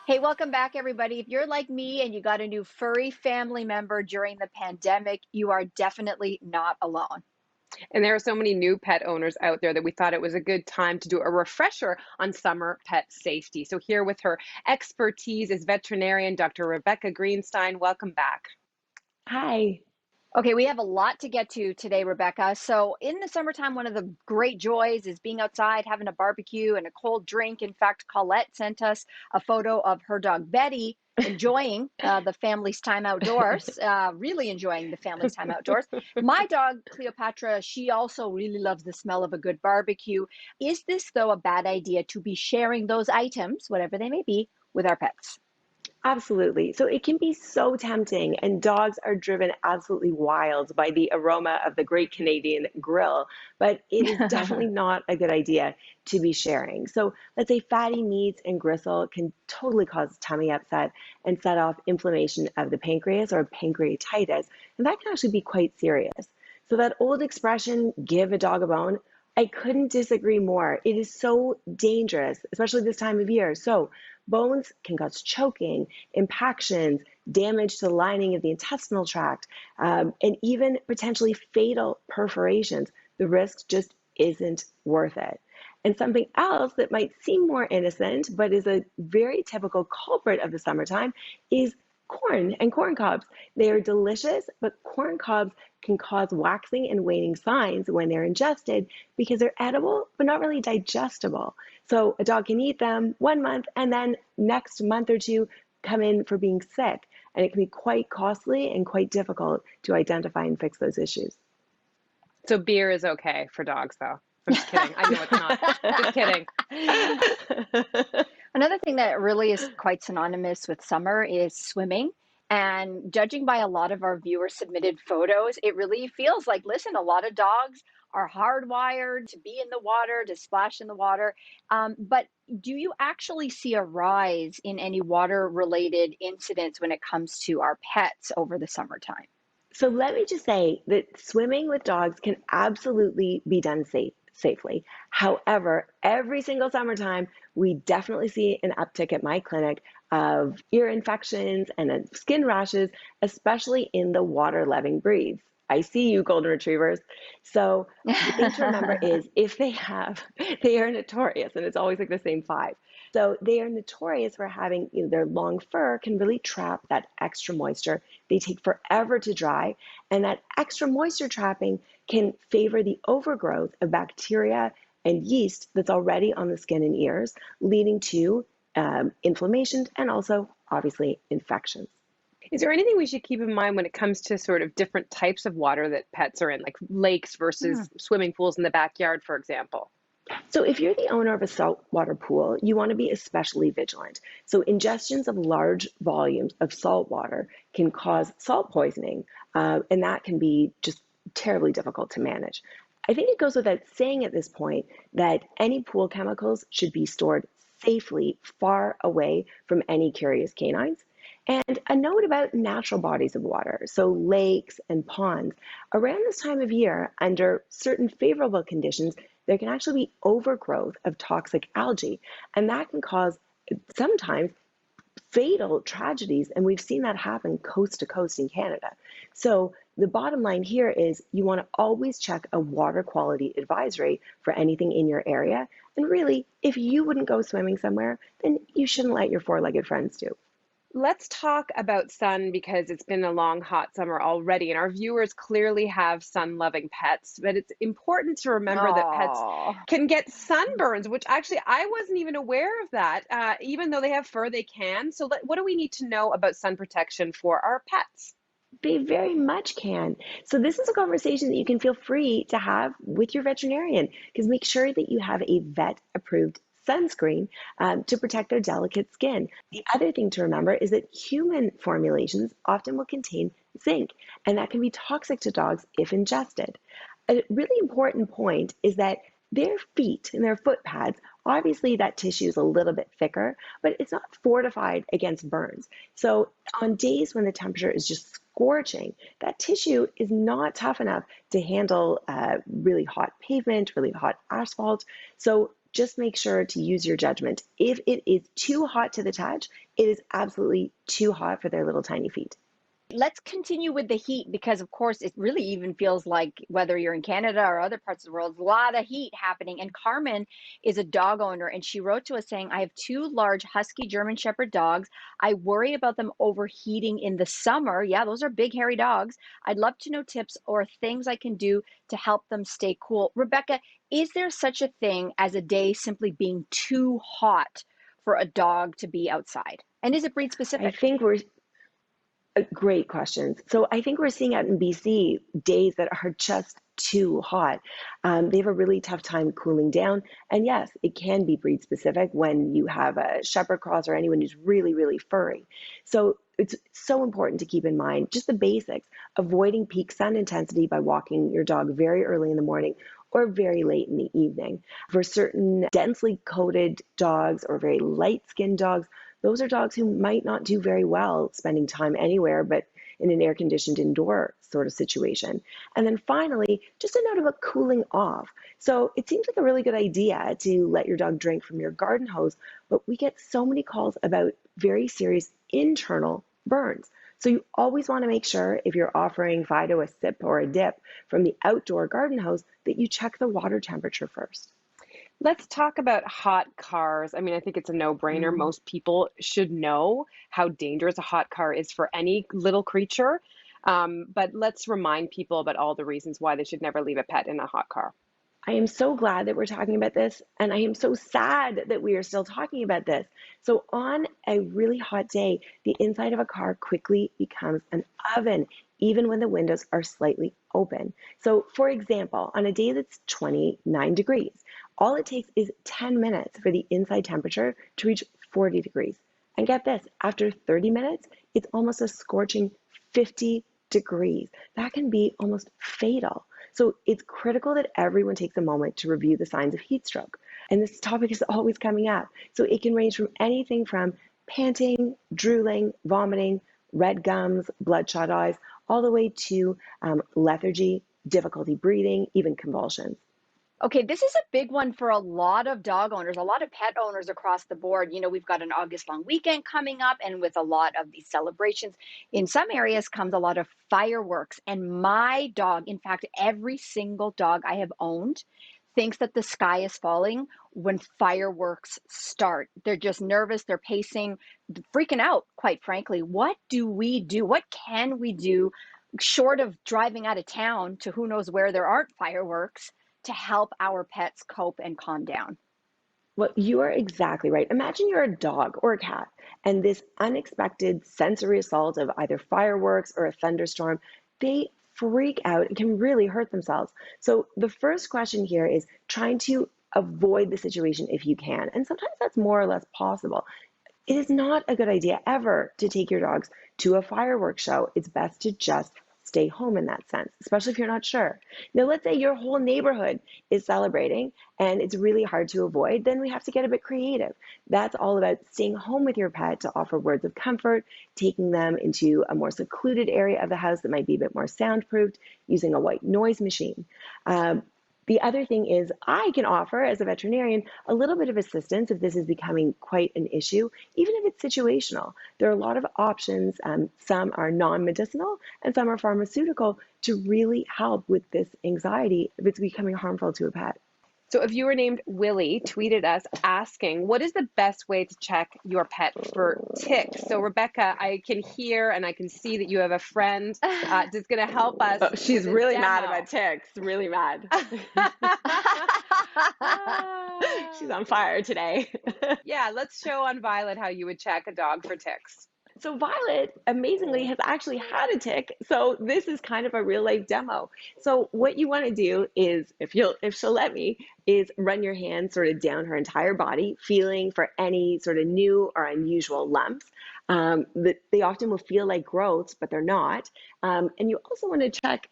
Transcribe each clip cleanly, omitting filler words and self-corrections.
Hey, welcome back, everybody. If you're like me and you got a new furry family member during the pandemic, you are definitely not alone. And there are so many new pet owners out there that we thought it was a good time to do a refresher on summer pet safety. So, here with her expertise is veterinarian Dr. Rebecca Greenstein. Welcome back. Hi. Okay, we have a lot to get to today, Rebecca. So, in the summertime, one of the great joys is being outside, having a barbecue and a cold drink. In fact, Colette sent us a photo of her dog Betty enjoying the family's time outdoors, really enjoying the family's time outdoors. My dog, Cleopatra, she also really loves the smell of a good barbecue. Is this, though, a bad idea to be sharing those items, whatever they may be, with our pets? Absolutely. So it can be so tempting, and dogs are driven absolutely wild by the aroma of the Great Canadian Grill. But it is definitely not a good idea to be sharing. So let's say fatty meats and gristle can totally cause tummy upset and set off inflammation of the pancreas or pancreatitis. And that can actually be quite serious. So that old expression, give a dog a bone, I couldn't disagree more. It is so dangerous, especially this time of year. So bones can cause choking, impactions, damage to the lining of the intestinal tract, and even potentially fatal perforations. The risk just isn't worth it. And something else that might seem more innocent, but is a very typical culprit of the summertime, is corn and corn cobs. They are delicious, but corn cobs can cause waxing and waning signs when they're ingested because they're edible, but not really digestible. So a dog can eat them 1 month and then next month or two come in for being sick. And it can be quite costly and quite difficult to identify and fix those issues. So, beer is okay for dogs, though. I'm just kidding. I know it's not. Just kidding. Another thing that really is quite synonymous with summer is swimming. And judging by a lot of our viewer submitted photos, it really feels like, listen, a lot of dogs are hardwired to be in the water, to splash in the water. But do you actually see a rise in any water related incidents when it comes to our pets over the summertime? So let me just say that swimming with dogs can absolutely be done safely. However, every single summertime, we definitely see an uptick at my clinic of ear infections and skin rashes, especially in the water-loving breeds. I see you, golden retrievers. So the thing to remember is if they are notorious, and it's always like the same five. So they are notorious for having, their long fur can really trap that extra moisture. They take forever to dry, and that extra moisture trapping can favor the overgrowth of bacteria and yeast that's already on the skin and ears, leading to inflammation and also, obviously, infections. Is there anything we should keep in mind when it comes to sort of different types of water that pets are in, like lakes versus swimming pools in the backyard, for example? So if you're the owner of a saltwater pool, you want to be especially vigilant. So ingestions of large volumes of salt water can cause salt poisoning, and that can be just terribly difficult to manage. I think it goes without saying at this point that any pool chemicals should be stored safely far away from any curious canines. And a note about natural bodies of water, so lakes and ponds. Around this time of year, under certain favorable conditions, there can actually be overgrowth of toxic algae, and that can cause sometimes fatal tragedies, and we've seen that happen coast to coast in Canada. So the bottom line here is you want to always check a water quality advisory for anything in your area. And really, if you wouldn't go swimming somewhere, then you shouldn't let your four-legged friends do. Let's talk about sun because it's been a long, hot summer already, and our viewers clearly have sun-loving pets. But it's important to remember that pets Oh. can get sunburns, which actually I wasn't even aware of that. Even though they have fur, they can. So, what do we need to know about sun protection for our pets? They very much can. So this is a conversation that you can feel free to have with your veterinarian, because make sure that you have a vet-approved sunscreen to protect their delicate skin. The other thing to remember is that human formulations often will contain zinc, and that can be toxic to dogs if ingested. A really important point is that their feet and their foot pads, obviously that tissue is a little bit thicker, but it's not fortified against burns. So on days when the temperature is just scorching, that tissue is not tough enough to handle really hot pavement, really hot asphalt. So just make sure to use your judgment. If it is too hot to the touch, it is absolutely too hot for their little tiny feet. Let's continue with the heat because, of course, it really even feels like whether you're in Canada or other parts of the world, a lot of heat happening. And Carmen is a dog owner, and she wrote to us saying, I have two large Husky German Shepherd dogs. I worry about them overheating in the summer. Yeah, those are big, hairy dogs. I'd love to know tips or things I can do to help them stay cool. Rebecca, is there such a thing as a day simply being too hot for a dog to be outside? And is it breed I specific? think we're Great questions. So I think we're seeing out in BC days that are just too hot. They have a really tough time cooling down. And yes, it can be breed specific when you have a shepherd cross or anyone who's really, really furry. So it's so important to keep in mind just the basics, avoiding peak sun intensity by walking your dog very early in the morning or very late in the evening. For certain densely coated dogs or very light skinned dogs, those are dogs who might not do very well spending time anywhere but in an air conditioned indoor sort of situation. And then finally, just a note about cooling off. So it seems like a really good idea to let your dog drink from your garden hose, but we get so many calls about very serious internal burns. So you always want to make sure if you're offering Fido a sip or a dip from the outdoor garden hose that you check the water temperature first. Let's talk about hot cars. I mean, I think it's a no-brainer. Mm. Most people should know how dangerous a hot car is for any little creature. But let's remind people about all the reasons why they should never leave a pet in a hot car. I am so glad that we're talking about this, and I am so sad that we are still talking about this. So, on a really hot day, the inside of a car quickly becomes an oven, even when the windows are slightly open. So, for example, on a day that's 29 degrees, all it takes is 10 minutes for the inside temperature to reach 40 degrees. And get this, after 30 minutes, it's almost a scorching 50 degrees. That can be almost fatal. So it's critical that everyone takes a moment to review the signs of heat stroke. And this topic is always coming up. So it can range from anything from panting, drooling, vomiting, red gums, bloodshot eyes, all the way to lethargy, difficulty breathing, even convulsions. Okay, this is a big one for a lot of dog owners, a lot of pet owners across the board. You know, we've got an August long weekend coming up, and with a lot of these celebrations, in some areas comes a lot of fireworks. And my dog, in fact, every single dog I have owned, thinks that the sky is falling when fireworks start. They're just nervous, they're pacing, freaking out, quite frankly. What do we do? What can we do short of driving out of town to who knows where there aren't fireworks to help our pets cope and calm down? Well, you are exactly right. Imagine you're a dog or a cat, and this unexpected sensory assault of either fireworks or a thunderstorm, they freak out and can really hurt themselves. So, the first question here is trying to avoid the situation if you can. And sometimes that's more or less possible. It is not a good idea ever to take your dogs to a fireworks show. It's best to just stay home in that sense, especially if you're not sure. Now, let's say your whole neighborhood is celebrating and it's really hard to avoid, then we have to get a bit creative. That's all about staying home with your pet to offer words of comfort, taking them into a more secluded area of the house that might be a bit more soundproofed, using a white noise machine. The other thing is I can offer, as a veterinarian, a little bit of assistance if this is becoming quite an issue, even if it's situational. There are a lot of options. Some are non-medicinal and some are pharmaceutical to really help with this anxiety if it's becoming harmful to a pet. So a viewer named Willie tweeted us asking, what is the best way to check your pet for ticks? So Rebecca, I can hear and I can see that you have a friend that's going to help us. Oh, she's with a really demo. mad about ticks, really mad. She's on fire today. Yeah, let's show on Violet how you would check a dog for ticks. So Violet, amazingly, has actually had a tick. So this is kind of a real life demo. So what you want to do is, if she'll let me, is run your hand sort of down her entire body, feeling for any sort of new or unusual lumps. That they often will feel like growths, but they're not. And you also want to check.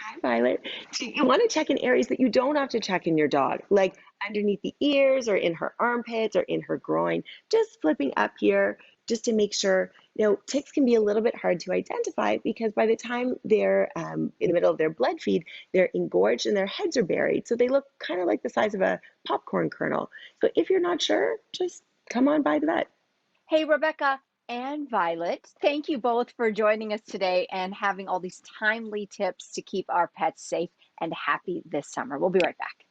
Hi, Violet. So you want to check in areas that you don't have to check in your dog, like underneath the ears or in her armpits or in her groin. Just flipping up here, just to make sure, ticks can be a little bit hard to identify because by the time they're in the middle of their blood feed, they're engorged and their heads are buried. So they look kind of like the size of a popcorn kernel. So if you're not sure, just come on by the vet. Hey, Rebecca and Violet, thank you both for joining us today and having all these timely tips to keep our pets safe and happy this summer. We'll be right back.